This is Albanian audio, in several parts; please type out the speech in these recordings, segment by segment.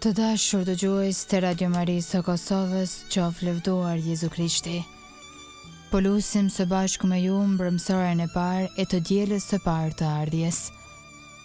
Të dashur dëgjues të Radio Marisë së Kosovës, qoftë lëvduar Jezu Krishti. Po lusim së bashku me ju mbrëmsorën e parë e të dielës së parë të ardhjes.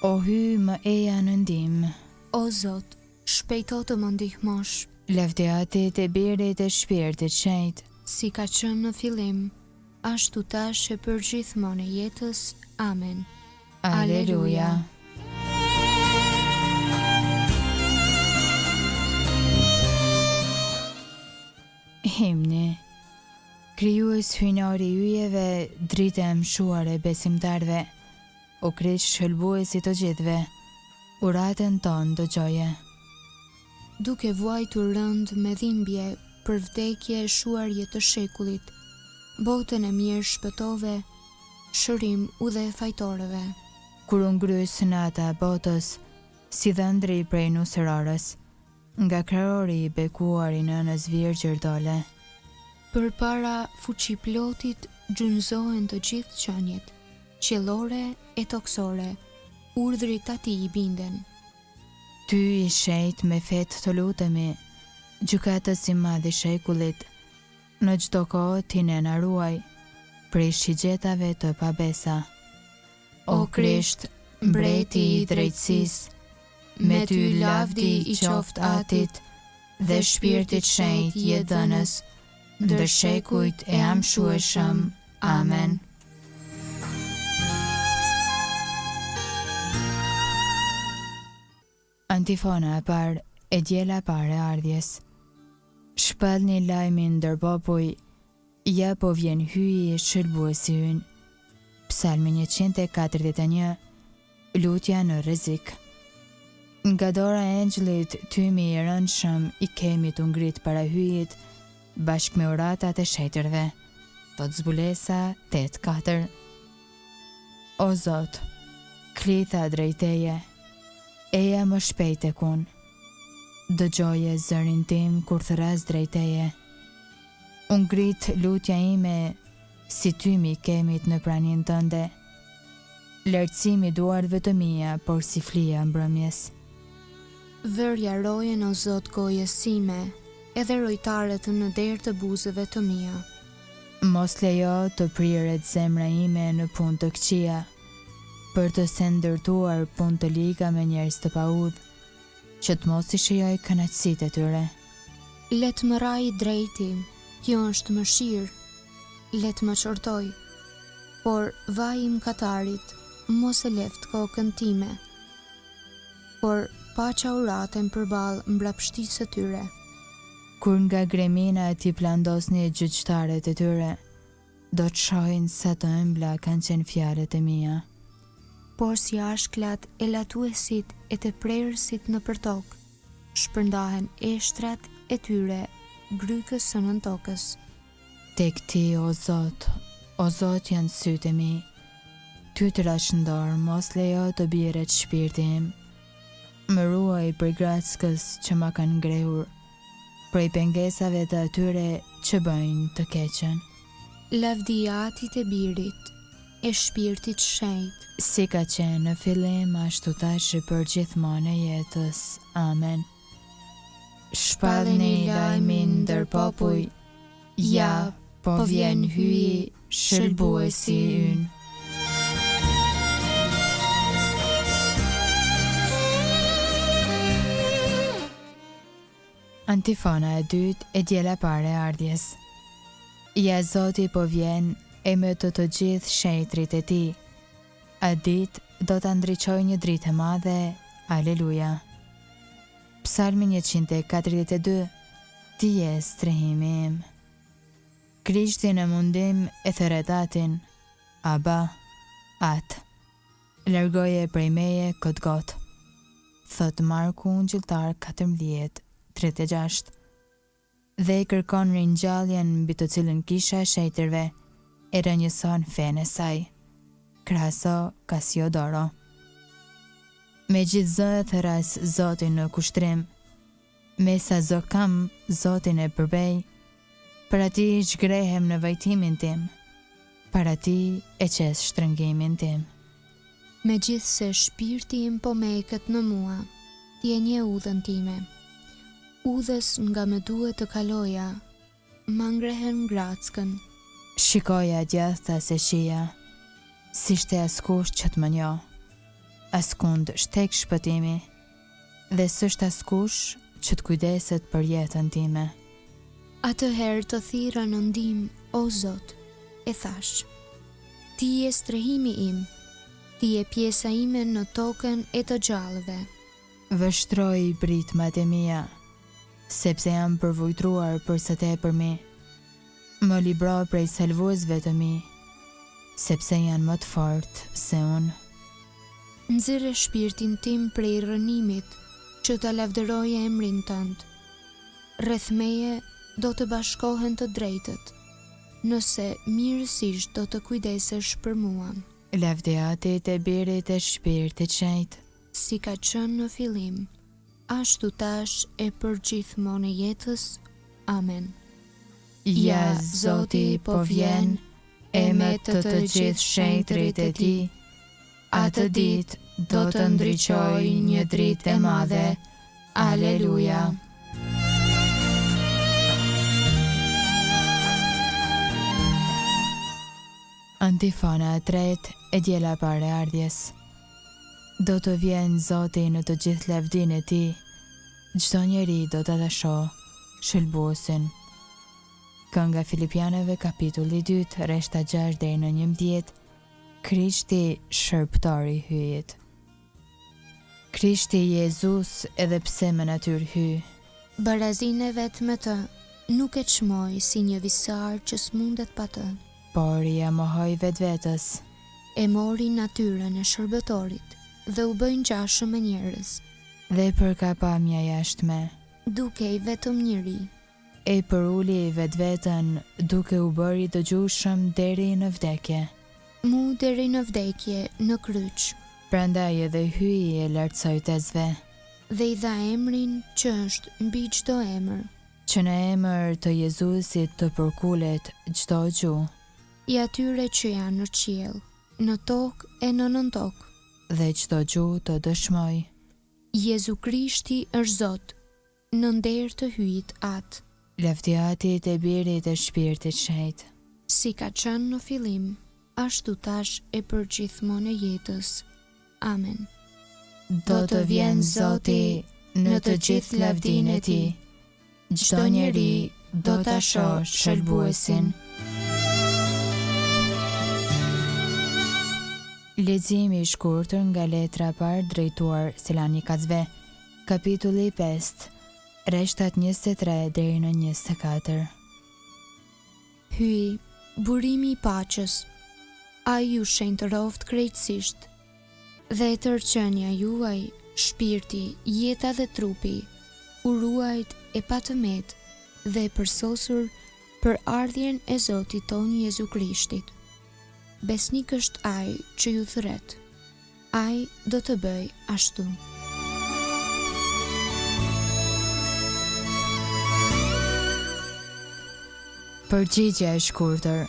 O hy më eja në ndihmë. O Zot, shpejto të më ndihmosh. Lavdi Atit e Birit e Shpirtit Shenjtë, Si ka qenë në fillim, ashtu tash e për gjithmonë e jetës. Amen. Aleluja. Himni. Krijues hyjnari i yjeve, dritë e mshuar e besimtarve, o Krisht shëlbuesi të gjithëve, uratën tonë dëgjoje. Duke vuajtur rënd me dhimbje për vdekje e shuarje të shekullit, botën e mirë shpëtove, shërim u dhe fajtorëve. Kur u ngrys nata e botës, si dhëndri prej nuserorës, nga krahori i bekuar i nënës Virgjër dole. Për para fuqi plotit gjunjëzohen të gjithë qenjet, qiellore e toksore, urdhrit atij i binden. Ty i shejt me fetë të lutemi, gjykatës i madh i shekullit, në çdo kohë ti ne na ruaj prej shigjetave të pabesa. O Krisht, mbreti i drejtësisë, me ty lavdi i qoftë Atit dhe Shpirtit Shenjtë jetëdhënës, ndër shekujt e amshueshëm. Amen. Antifona e parë e diela e parë e ardhjes. Shpallni lajmin ndër popuj, ja po vjen hyji shëlbuesi ynë. Psalmi 141, lutja në rrezik. Nga dora e engjëllit, tymi i rëndshëm i kemi të ngrit para hyjit, bashkë me uratat e shetërve. Thot Zbulesa 8:4. O Zot, klitha drejteje, eja më shpejt tek unë. Dëgjoje zërin tim kur thras drejteje. U ngrit lutja ime si tymi i kemit në pranin tënde. Lartësimi duarve të mia, por si flia mbrëmjes. Vërja rojen o Zot gojës sime, edhe rojtarët në derë të buzëve të mia. Mos lejo të priret zemra ime në punë të këqija, për të se ndërtuar punë të liga me njerëz të paudhë, që të mos i shijoj kënaqësitë e tyre. Let më raj drejti, kjo është mëshirë, let më qortoj, por vaj i mëkatarit, mos e left kokën time, por paqa uraten përballë mbrapshtisë së tyre. Kur nga gremina e ti plandosni gjyqtarët e tyre, do të shohin sa të ëmbla kanë qenë fjalët e mia. Por si ashklat e latuesit e të prerësit në përtok, shpërndahen eshtrat e tyre grykës së nën tokës. Tek ti, o Zot janë sytë e mi. Ty të rashëndor, mos lejo të biret shpirti im. Më ruaj prej grackës që ma kanë ngrehur, prej pengesave të atyre që bëjnë të keqen. Lavdia Atit e Birit, e Shpirtit Shenjtë, si ka qenë në fillim, ashtu tash e për gjithmonë e jetës. Amen. Shpallni lajmin ndër popuj, ja, po vjen hyji shëlbuesi ynë. Antifona e dytë e diela e parë e ardhjes. Ja Zoti po vjen e me të gjithë shetrit e ti. A ditë do të ndriqoj një dritë e madhe. Aleluja. Psalmi 142. Ti je strehimi im. Krishti në mundim e thëretatin. Aba, atë. Largoje prej meje këtë gotë. Thot Marku Ungjilltar 14:36. Dhe i kërkon ringjalljen mbi të cilën kisha e shetërve e rënjëson fenë e saj. Kraso Kasiodoro. Me gjithë zë e thëras Zotin në kushtrim, me sa zë kam Zotin e përbej, për ati zhgrehem në vajtimin tim, për ati e qes shtrëngimin tim. Me gjithë se shpirti im po meket në mua, ti e nje udhën time. udhës nga më duhet të kaloja, ma ngrehen ngrackën. Shikoja djathta se shija, si shte askush që të më njo, askund shtek shpëtimi, dhe s'është askush që të kujdeset për jetën time. Atëherë të thira në ndim, o Zot, e thash, ti je strehimi im, ti je pjesa ime në tokën e të gjallëve. Vështroj britmat e mia, sepse jam përvujtruar për së tepërmi. Më libro prej salvuesve të mi, sepse janë më të fortë se unë. Nxirre shpirtin tim prej rënimit, që ta lavdëroj emrin tënd. Rreth meje do të bashkohen të drejtët, nëse mirësisht do të kujdesesh për mua. Lavdiatit e birit e shpirtit shenjtë, Si ka qenë në fillim, ashtu tash e për gjithmonë e jetës. Amen. Ja, Zoti po vjen, e me të gjithë shenjtrit e ti, atë ditë do të ndriqoj një dritë e madhe. Aleluja. Antifona e tretë e djela pare ardhjes. Do të vjen Zoti në të gjithë lavdin e ti, çdo njeri do të dasho shëlbuesin. Kënga Filipianëve kapitulli 2, rreshta 6 deri në 11. Krishti shërbëtori hyjet. Krishti Jezus edhe pse me natyrë hy, Barazin e vetë me të, nuk e çmoj si një visar që s'mundet pa të. por ja mohoi vetvetes. E mori natyrën e shërbëtorit dhe u bëj ngjashëm me njerëz, Dhe për ka pamja jashtme, duke i vetëm njëri. e për uli vetveten duke u bëri dëgjueshëm deri në vdekje. Mu deri në vdekje në kryq, Prandaj edhe hyi e lartësojtesve, dhe i dha emrin që është mbi çdo emër, që në emër të Jezusit të përkulet çdo gjuhë, i atyre që janë në qiell, në tokë e në nëntokë. dhe çdo gjuhë të dëshmoj. Jezu Krishti është Zot, në nder të hyjit atë, Lavdiatit e birit e shpirtit shenjtë, si ka qenë në fillim, ashtu tash e për gjithmonë e jetës. Amen. do të vjen Zoti në të gjithë lavdin e ti, çdo njeri do ta shoh shëlbuesin. Leximi i shkurtër nga letra e parë drejtuar Selanikasve, kapitulli 5, rreshtat 23 deri në 24. Hyj, burimi i paqes, ai ju shenjtëroft krejtësisht, dhe e tërqenia juaj, shpirti, jeta dhe trupi, u ruajt e patëmet dhe e përsosur për ardhjen e Zotit ton Jezu Krishtit. Besnik është ai që ju thret. Ai do të bëj ashtu. Përgjigje e shkurtër.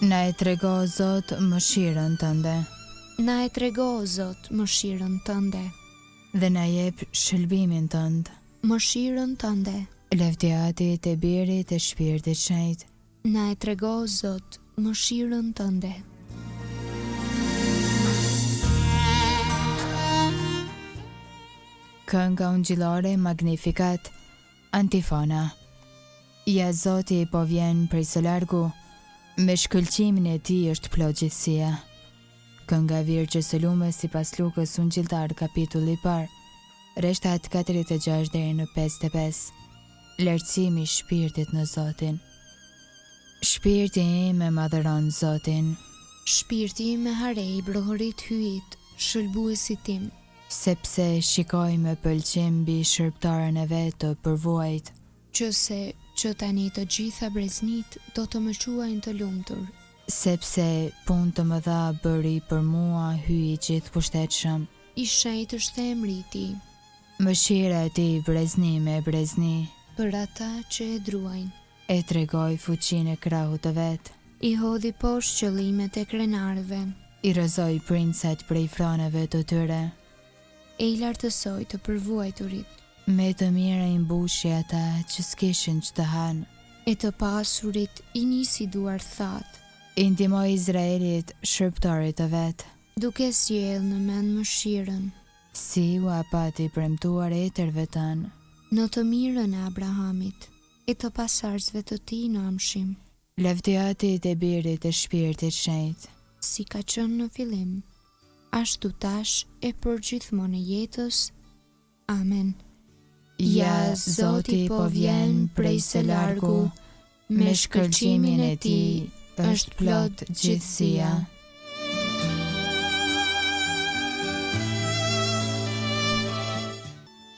Na e trego Zot mëshirën tënde, Na e trego, o Zot, mëshirën tënde, dhe na jep shëlbimin tënd. mëshirën tënde. Lavdiatit e birit e shpirtit shenjtë, Na e trego, o Zot, mëshirën tënde. Kënga ungjillore Magnificat, antifona. Ja, Zoti po vjen prej së largu, me shkëlqimin e tij është plot gjithësia. Kënga Virgjës së Lumës sipas Lukës ungjilltar kapitulli 1, rreshtat 46 deri në 55. Lartësimi i shpirtit në Zotin. Shpirti im e madhëron Zotin, Shpirti im me harej brohërit hyjit, shëlbuesi tim, sepse shikoj me pëlqim mbi shërbëtarën e vet të përvojt, që tani të gjitha breznit do të më quajnë të lumtur. sepse punë të mëdha bëri për mua hyi gjithë pushtetshëm. I shenjtë është emri i tij, Mëshira e tij brezni me brezni, për ata që e druajnë. e tregoj fuqinë e krahut të vet, I hodhi poshtë qëllimet e krenarëve, i rrëzoi princat prej froneve të tyre, e i lartësoi të përvuajturit. Me të mira i mbushi ata që s'kishin që të hanë. E të pasurit i nisi duar thatë, I ndihmoi Izraelit shërptarit të vet, duke sjellë në mend mëshirën, si u apati premtuar etërve tanë. në të mirën e Abrahamit, e të pasarsve të tij në amshim, Lavdiatit e Birit e Shpirtit Shenjtë, si ka qenë në fillim, ashtu tash e për gjithmonë e jetës. Amen. Ja, Zoti po vjen prej së largu, me shkëlqimin e tij është plot gjithësia.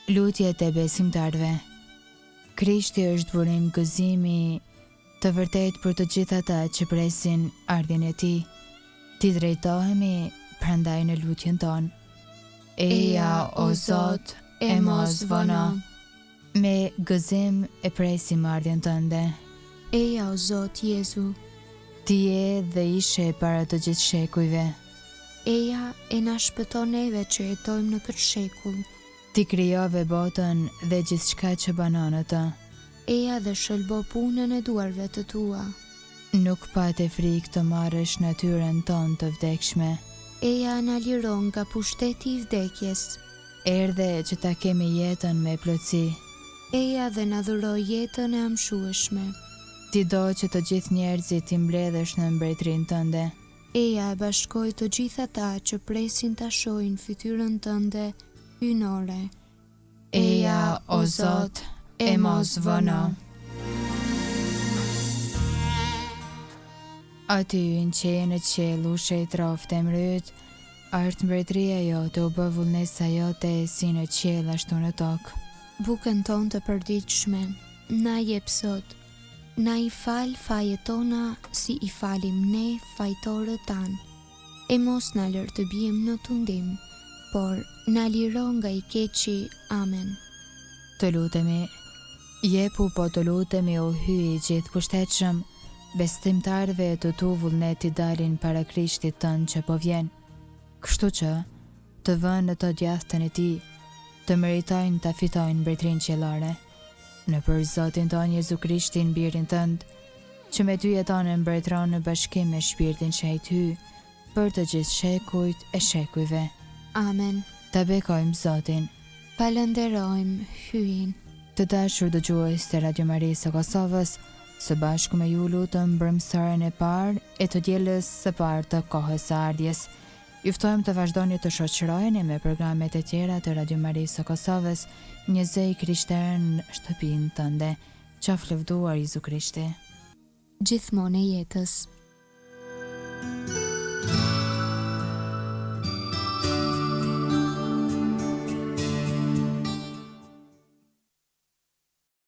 Lutjet e besimtarve. Krishti është burim gëzimi të vërtet për të gjithë ata që presin ardhjen e tij. Ti drejtohemi prandaj në lutjen tonë. Eja o Zot, e mos vono. Me gëzim e presim ardhjen tënde. Eja o Zot Jezu, Ti je dhe ishe para të gjithë shekujve. eja e na shpëton neve që jetojmë në këtë shekull. Ti krijove botën dhe gjithçka që banon në të. Eja dhe shëlbo punën e duarve të tua. Nuk pate frikë të marrësh natyrën tonë të vdekshme. Eja na liron nga pushteti i vdekjes. Erdhe që ta kemi jetën me plotësi. Eja dhe na dhuroi jetën e amshueshme. Ti do që të gjithë njerëzit ti mbledhësh në mbretërinë tënde. Eja e bashkoi të gjithë ata që presin ta shohin fytyrën tënde hynore. Eja o Zot, e mos vono. Aty në qenë në qelu shetroft e mryt, art mbretëria jote u bë vullnesa jote si në qel ashtu në tokë. Bukën tonë të përditshme, na jep sot. Na i fal fajet tona si i falim ne fajtorët tanë. E mos na lër të bijim në tundim, por na liro nga i keqi. Amen. Të lutemi, jepu po të lutemi o hyj i gjithë pushtetshëm, bestimtarve të tu vullneti dalin para Krishtit tënë që po vjen. Kështu që, të vënë në të djathtën e tij, të meritojnë të fitojnë mbretërinë qiellore. Në për Zotin tonë Jezu Krishtin, birin tënd, që me ty jeton e mbretëron në bashkim me Shpirtin Shejt hy, për të gjithë shekujt e shekujve. Amen. Ta bekojmë Zotin. Falenderojmë hyin. Të dashur dëgjues të Radio Marisë së Kosovës, së bashku me ju lutëm brëmsërën e parë e të dielës së parë të kohës së ardhjes. Ju ftojmë të vazhdoni të shoqëroheni me programet e tjera të Radio Marisë së Kosovës, një zej krishterë në shtëpinë tënde. Qoftë lëvduar Jezu Krishti. Gjithmonë e jetës.